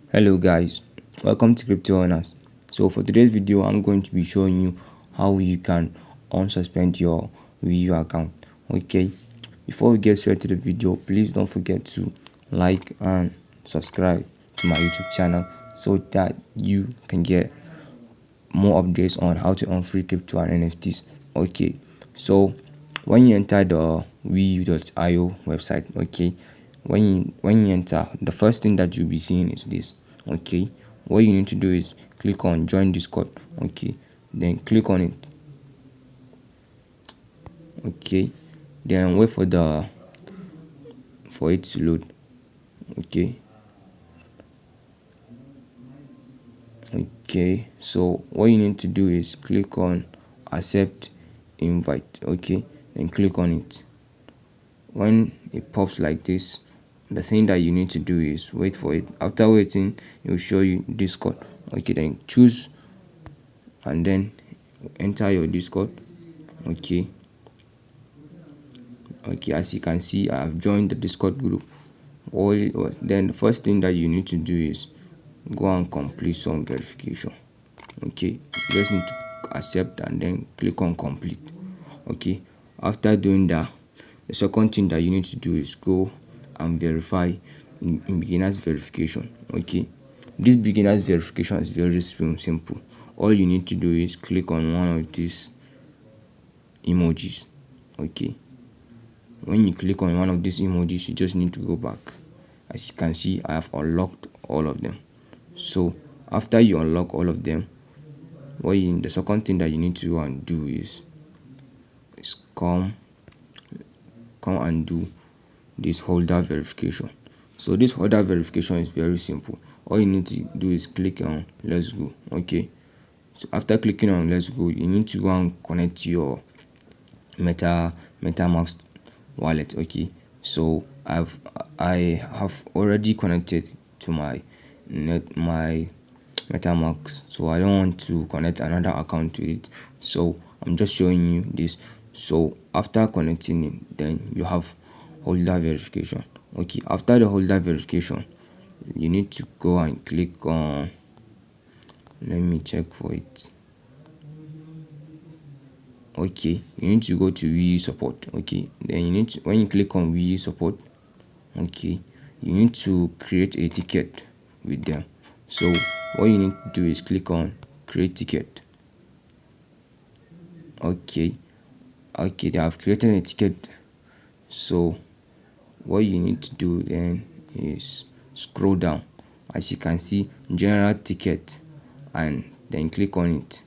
Hello guys, welcome to Crypto Owners. So for today's video, I'm going to be showing you how you can unsuspend your Weyu account. Okay, before we get straight to the video, please don't forget to like and subscribe to my YouTube channel so that you can get more updates on how to earn free crypto and NFTs. Okay, so when you enter the Weyu.io website, okay, when you enter, the first thing that you'll be seeing is this. Okay, what you need to do is click on join Discord. Okay, then click on it. Okay, then wait for it to load. Okay, so what you need to do is click on accept invite. Okay, then click on it. When it pops like this, the thing that you need to do is wait for it. After waiting, it will show you Discord. Okay, then choose and then enter your Discord. Okay, as you can see, I have joined the Discord group. Then the first thing that you need to do is go and complete some verification. Okay, you just need to accept and then click on complete. Okay, after doing that, the second thing that you need to do is go and verify in beginners verification. Okay, this beginners verification is very simple. All you need to do is click on one of these emojis. Okay, when you click on one of these emojis, you just need to go back. As you can see, I have unlocked all of them. So after you unlock all of them, the second thing that you need to go and do is come and do this holder verification. So this holder verification is very simple. All you need to do is click on let's go. Okay, so after clicking on let's go, you need to go and connect your MetaMask wallet. Okay, so I have already connected to my MetaMask, so I don't want to connect another account to it, so I'm just showing you this. So after connecting it, then you have holder verification. Okay, after the holder verification, you need to go and click on, let me check for it. Okay, you need to go to Weyu support. Okay, then you need to, when you click on Weyu support, okay, you need to create a ticket with them. So what you need to do is click on create ticket. Okay, they have created a ticket. So what you need to do then is scroll down. As you can see, general ticket, and then click on it.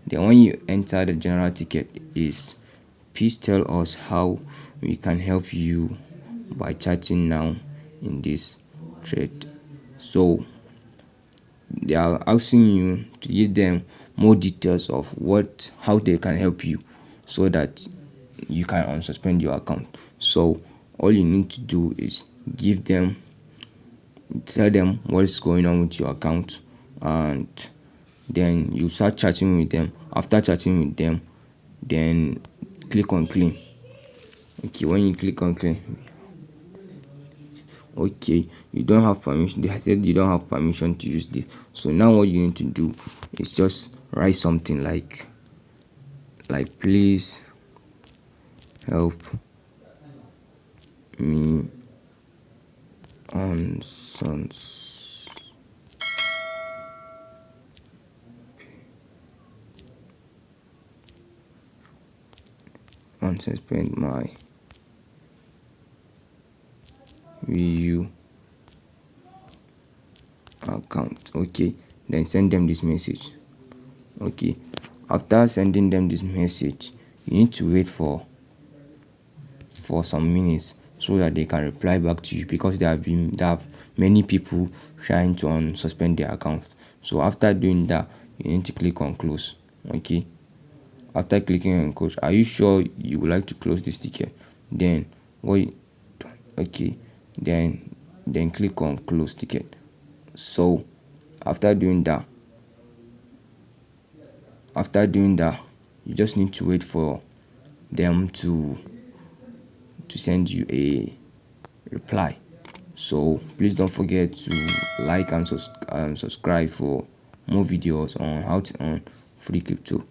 Then when you enter the general ticket is, please tell us how we can help you by chatting now in this thread. So they are asking you to give them more details of how they can help you so that you can unsuspend your account. So all you need to do is tell them what's going on with your account, and then you start chatting with them. After chatting with them, then click on claim. Okay, when you click on claim, okay, you don't have permission. They said you don't have permission to use this. So now what you need to do is just write something like please help me unsuspend my Weyu account. Okay, then send them this message. Okay, after sending them this message, you need to wait for some minutes so that they can reply back to you, because there have many people trying to unsuspend their account. So after doing that, you need to click on close. Okay, after clicking on close, are you sure you would like to close this ticket? Then okay, then click on close ticket. So after doing that, you just need to wait for them to send you a reply. So please don't forget to like and subscribe for more videos on how to earn free crypto.